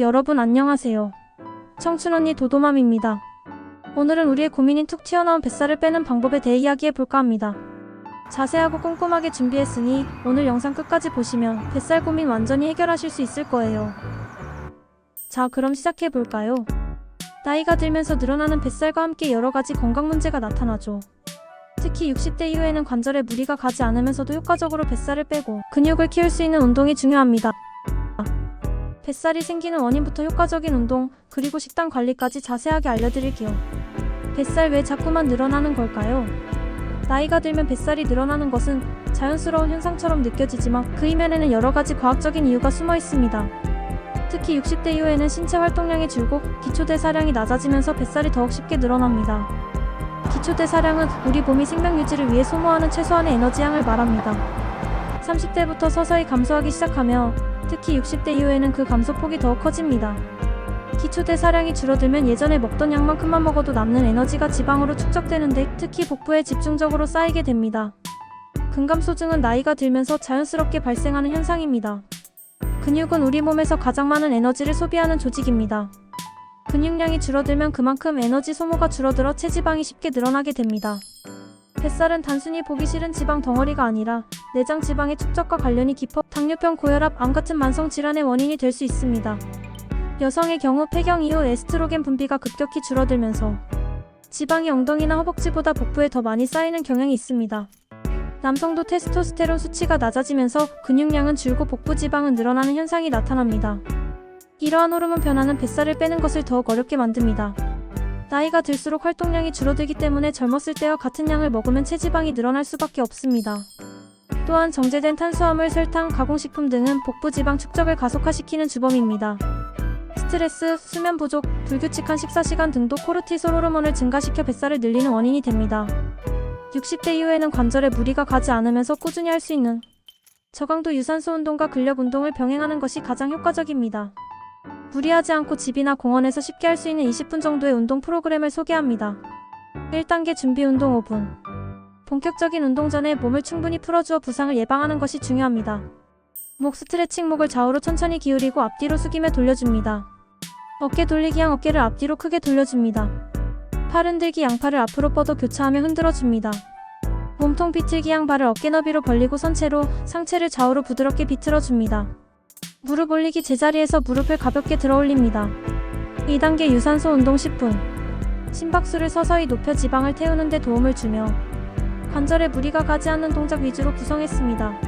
여러분 안녕하세요. 청춘언니 도도맘입니다. 오늘은 우리의 고민인 툭 튀어나온 뱃살을 빼는 방법에 대해 이야기해볼까 합니다. 자세하고 꼼꼼하게 준비했으니 오늘 영상 끝까지 보시면 뱃살 고민 완전히 해결하실 수 있을 거예요. 자, 그럼 시작해볼까요? 나이가 들면서 늘어나는 뱃살과 함께 여러가지 건강 문제가 나타나죠. 특히 60대 이후에는 관절에 무리가 가지 않으면서도 효과적으로 뱃살을 빼고 근육을 키울 수 있는 운동이 중요합니다. 뱃살이 생기는 원인부터 효과적인 운동, 그리고 식단 관리까지 자세하게 알려드릴게요. 뱃살 왜 자꾸만 늘어나는 걸까요? 나이가 들면 뱃살이 늘어나는 것은 자연스러운 현상처럼 느껴지지만 그 이면에는 여러가지 과학적인 이유가 숨어 있습니다. 특히 60대 이후에는 신체 활동량이 줄고 기초대사량이 낮아지면서 뱃살이 더욱 쉽게 늘어납니다. 기초대사량은 우리 몸이 생명 유지를 위해 소모하는 최소한의 에너지량을 말합니다. 30대부터 서서히 감소하기 시작하며 특히 60대 이후에는 그 감소폭이 더욱 커집니다. 기초대사량이 줄어들면 예전에 먹던 양만큼만 먹어도 남는 에너지가 지방으로 축적되는데 특히 복부에 집중적으로 쌓이게 됩니다. 근감소증은 나이가 들면서 자연스럽게 발생하는 현상입니다. 근육은 우리 몸에서 가장 많은 에너지를 소비하는 조직입니다. 근육량이 줄어들면 그만큼 에너지 소모가 줄어들어 체지방이 쉽게 늘어나게 됩니다. 뱃살은 단순히 보기 싫은 지방 덩어리가 아니라 내장 지방의 축적과 관련이 깊어 당뇨병, 고혈압, 암 같은 만성 질환의 원인이 될 수 있습니다. 여성의 경우 폐경 이후 에스트로겐 분비가 급격히 줄어들면서 지방이 엉덩이나 허벅지보다 복부에 더 많이 쌓이는 경향이 있습니다. 남성도 테스토스테론 수치가 낮아지면서 근육량은 줄고 복부 지방은 늘어나는 현상이 나타납니다. 이러한 호르몬 변화는 뱃살을 빼는 것을 더욱 어렵게 만듭니다. 나이가 들수록 활동량이 줄어들기 때문에 젊었을 때와 같은 양을 먹으면 체지방이 늘어날 수밖에 없습니다. 또한 정제된 탄수화물, 설탕, 가공식품 등은 복부 지방 축적을 가속화시키는 주범입니다. 스트레스, 수면 부족, 불규칙한 식사 시간 등도 코르티솔 호르몬을 증가시켜 뱃살을 늘리는 원인이 됩니다. 60대 이후에는 관절에 무리가 가지 않으면서 꾸준히 할 수 있는 저강도 유산소 운동과 근력 운동을 병행하는 것이 가장 효과적입니다. 무리하지 않고 집이나 공원에서 쉽게 할 수 있는 20분 정도의 운동 프로그램을 소개합니다. 1단계 준비 운동 5분. 본격적인 운동 전에 몸을 충분히 풀어주어 부상을 예방하는 것이 중요합니다. 목 스트레칭, 목을 좌우로 천천히 기울이고 앞뒤로 숙이며 돌려줍니다. 어깨 돌리기, 양 어깨를 앞뒤로 크게 돌려줍니다. 팔 흔들기, 양팔을 앞으로 뻗어 교차하며 흔들어줍니다. 몸통 비틀기, 양 발을 어깨 너비로 벌리고 선체로 상체를 좌우로 부드럽게 비틀어줍니다. 무릎 올리기, 제자리에서 무릎을 가볍게 들어 올립니다. 2단계 유산소 운동 10분. 심박수를 서서히 높여 지방을 태우는 데 도움을 주며 관절에 무리가 가지 않는 동작 위주로 구성했습니다.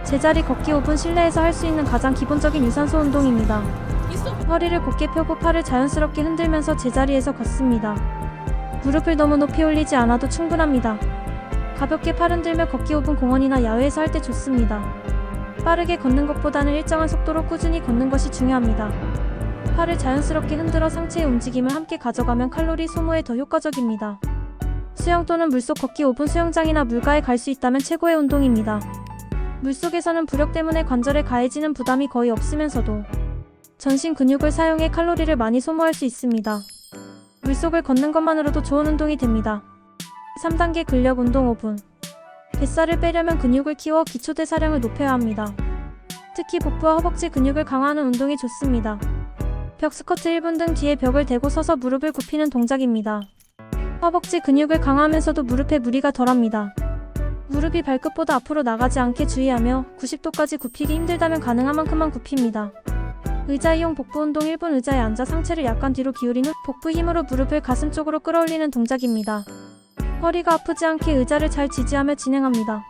제자리 걷기 5분. 실내에서 할 수 있는 가장 기본적인 유산소 운동입니다. 허리를 곧게 펴고 팔을 자연스럽게 흔들면서 제자리에서 걷습니다. 무릎을 너무 높이 올리지 않아도 충분합니다. 가볍게 팔 흔들며 걷기 5분. 공원이나 야외에서 할 때 좋습니다. 빠르게 걷는 것보다는 일정한 속도로 꾸준히 걷는 것이 중요합니다. 팔을 자연스럽게 흔들어 상체의 움직임을 함께 가져가면 칼로리 소모에 더 효과적입니다. 수영 또는 물속 걷기 5분. 수영장이나 물가에 갈 수 있다면 최고의 운동입니다. 물속에서는 부력 때문에 관절에 가해지는 부담이 거의 없으면서도 전신 근육을 사용해 칼로리를 많이 소모할 수 있습니다. 물속을 걷는 것만으로도 좋은 운동이 됩니다. 3단계 근력 운동 5분. 뱃살을 빼려면 근육을 키워 기초대사량을 높여야 합니다. 특히 복부와 허벅지 근육을 강화하는 운동이 좋습니다. 벽 스쿼트 1분 등 뒤에 벽을 대고 서서 무릎을 굽히는 동작입니다. 허벅지 근육을 강화하면서도 무릎에 무리가 덜합니다. 무릎이 발끝보다 앞으로 나가지 않게 주의하며 90도까지 굽히기 힘들다면 가능한 만큼만 굽힙니다. 의자 이용 복부 운동 1분. 의자에 앉아 상체를 약간 뒤로 기울인 후 복부 힘으로 무릎을 가슴 쪽으로 끌어올리는 동작입니다. 허리가 아프지 않게 의자를 잘 지지하며 진행합니다.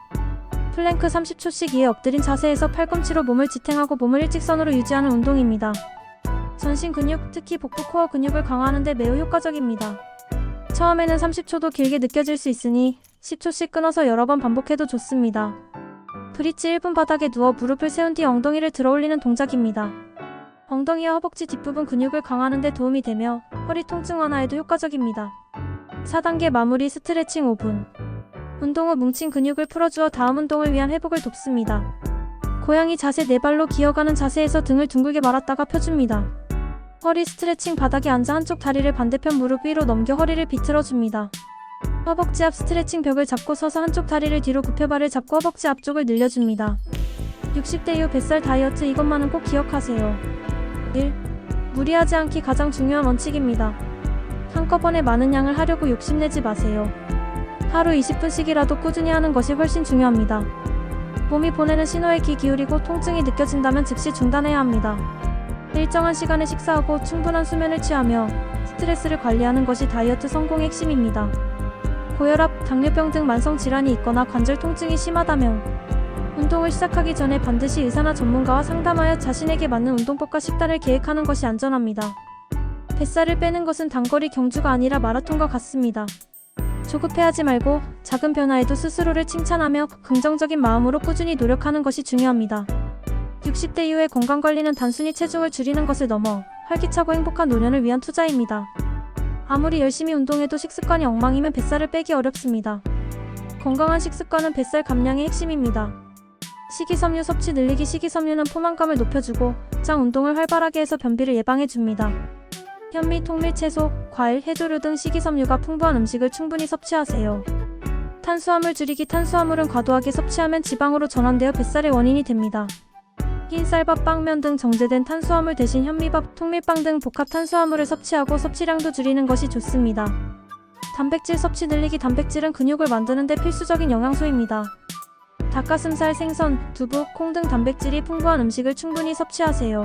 플랭크 30초씩 이에 엎드린 자세에서 팔꿈치로 몸을 지탱하고 몸을 일직선으로 유지하는 운동입니다. 전신 근육, 특히 복부 코어 근육을 강화하는 데 매우 효과적입니다. 처음에는 30초도 길게 느껴질 수 있으니 10초씩 끊어서 여러 번 반복해도 좋습니다. 브릿지 1분. 바닥에 누워 무릎을 세운 뒤 엉덩이를 들어 올리는 동작입니다. 엉덩이와 허벅지 뒷부분 근육을 강화하는 데 도움이 되며 허리 통증 완화에도 효과적입니다. 4단계 마무리 스트레칭 5분. 운동 후 뭉친 근육을 풀어주어 다음 운동을 위한 회복을 돕습니다. 고양이 자세, 네 발로 기어가는 자세에서 등을 둥글게 말았다가 펴줍니다. 허리 스트레칭. 바닥에 앉아 한쪽 다리를 반대편 무릎 위로 넘겨 허리를 비틀어줍니다. 허벅지 앞 스트레칭. 벽을 잡고 서서 한쪽 다리를 뒤로 굽혀 발을 잡고 허벅지 앞쪽을 늘려줍니다. 60대 이후 뱃살 다이어트, 이것만은 꼭 기억하세요. 1. 무리하지 않기 가장 중요한 원칙입니다. 한꺼번에 많은 양을 하려고 욕심내지 마세요. 하루 20분씩이라도 꾸준히 하는 것이 훨씬 중요합니다. 몸이 보내는 신호에 귀 기울이고 통증이 느껴진다면 즉시 중단해야 합니다. 일정한 시간에 식사하고 충분한 수면을 취하며 스트레스를 관리하는 것이 다이어트 성공의 핵심입니다. 고혈압, 당뇨병 등 만성 질환이 있거나 관절 통증이 심하다면 운동을 시작하기 전에 반드시 의사나 전문가와 상담하여 자신에게 맞는 운동법과 식단을 계획하는 것이 안전합니다. 뱃살을 빼는 것은 단거리 경주가 아니라 마라톤과 같습니다. 조급해하지 말고 작은 변화에도 스스로를 칭찬하며 긍정적인 마음으로 꾸준히 노력하는 것이 중요합니다. 60대 이후의 건강관리는 단순히 체중을 줄이는 것을 넘어 활기차고 행복한 노년을 위한 투자입니다. 아무리 열심히 운동해도 식습관이 엉망이면 뱃살을 빼기 어렵습니다. 건강한 식습관은 뱃살 감량의 핵심입니다. 식이섬유 섭취 늘리기. 식이섬유는 포만감을 높여주고 장 운동을 활발하게 해서 변비를 예방해줍니다. 현미, 통밀, 채소, 과일, 해조류 등 식이섬유가 풍부한 음식을 충분히 섭취하세요. 탄수화물 줄이기. 탄수화물은 과도하게 섭취하면 지방으로 전환되어 뱃살의 원인이 됩니다. 흰쌀밥, 빵면 등 정제된 탄수화물 대신 현미밥, 통밀빵 등 복합 탄수화물을 섭취하고 섭취량도 줄이는 것이 좋습니다. 단백질 섭취 늘리기. 단백질은 근육을 만드는 데 필수적인 영양소입니다. 닭가슴살, 생선, 두부, 콩 등 단백질이 풍부한 음식을 충분히 섭취하세요.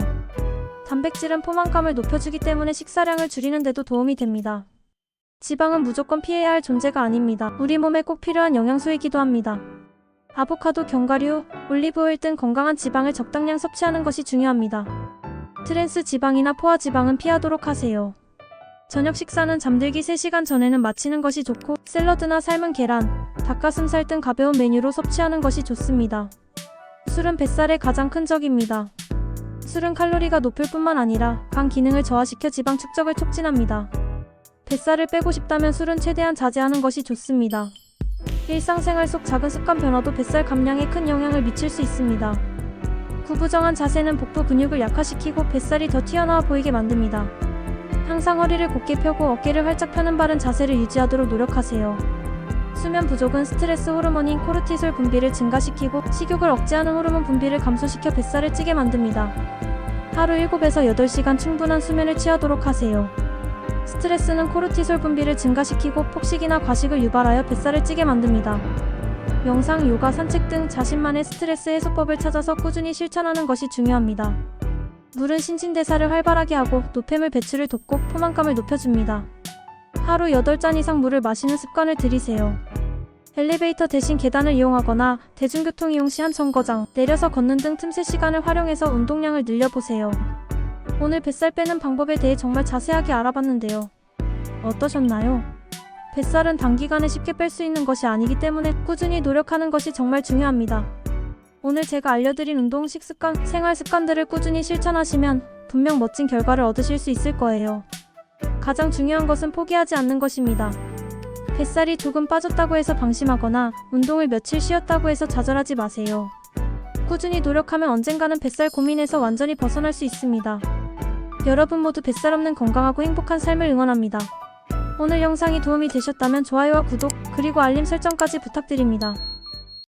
단백질은 포만감을 높여주기 때문에 식사량을 줄이는 데도 도움이 됩니다. 지방은 무조건 피해야 할 존재가 아닙니다. 우리 몸에 꼭 필요한 영양소이기도 합니다. 아보카도, 견과류, 올리브오일 등 건강한 지방을 적당량 섭취하는 것이 중요합니다. 트랜스 지방이나 포화 지방은 피하도록 하세요. 저녁 식사는 잠들기 3시간 전에는 마치는 것이 좋고 샐러드나 삶은 계란, 닭가슴살 등 가벼운 메뉴로 섭취하는 것이 좋습니다. 술은 뱃살의 가장 큰 적입니다. 술은 칼로리가 높을 뿐만 아니라 간 기능을 저하시켜 지방 축적을 촉진합니다. 뱃살을 빼고 싶다면 술은 최대한 자제하는 것이 좋습니다. 일상생활 속 작은 습관 변화도 뱃살 감량에 큰 영향을 미칠 수 있습니다. 구부정한 자세는 복부 근육을 약화시키고 뱃살이 더 튀어나와 보이게 만듭니다. 항상 허리를 곧게 펴고 어깨를 활짝 펴는 바른 자세를 유지하도록 노력하세요. 수면 부족은 스트레스 호르몬인 코르티솔 분비를 증가시키고 식욕을 억제하는 호르몬 분비를 감소시켜 뱃살을 찌게 만듭니다. 하루 7에서 8시간 충분한 수면을 취하도록 하세요. 스트레스는 코르티솔 분비를 증가시키고 폭식이나 과식을 유발하여 뱃살을 찌게 만듭니다. 명상, 요가, 산책 등 자신만의 스트레스 해소법을 찾아서 꾸준히 실천하는 것이 중요합니다. 물은 신진대사를 활발하게 하고 노폐물 배출을 돕고 포만감을 높여줍니다. 하루 8잔 이상 물을 마시는 습관을 들이세요. 엘리베이터 대신 계단을 이용하거나 대중교통 이용 시 한 정거장, 내려서 걷는 등 틈새 시간을 활용해서 운동량을 늘려보세요. 오늘 뱃살 빼는 방법에 대해 정말 자세하게 알아봤는데요. 어떠셨나요? 뱃살은 단기간에 쉽게 뺄 수 있는 것이 아니기 때문에 꾸준히 노력하는 것이 정말 중요합니다. 오늘 제가 알려드린 운동, 식습관, 생활 습관들을 꾸준히 실천하시면 분명 멋진 결과를 얻으실 수 있을 거예요. 가장 중요한 것은 포기하지 않는 것입니다. 뱃살이 조금 빠졌다고 해서 방심하거나 운동을 며칠 쉬었다고 해서 좌절하지 마세요. 꾸준히 노력하면 언젠가는 뱃살 고민에서 완전히 벗어날 수 있습니다. 여러분 모두 뱃살 없는 건강하고 행복한 삶을 응원합니다. 오늘 영상이 도움이 되셨다면 좋아요와 구독, 그리고 알림 설정까지 부탁드립니다.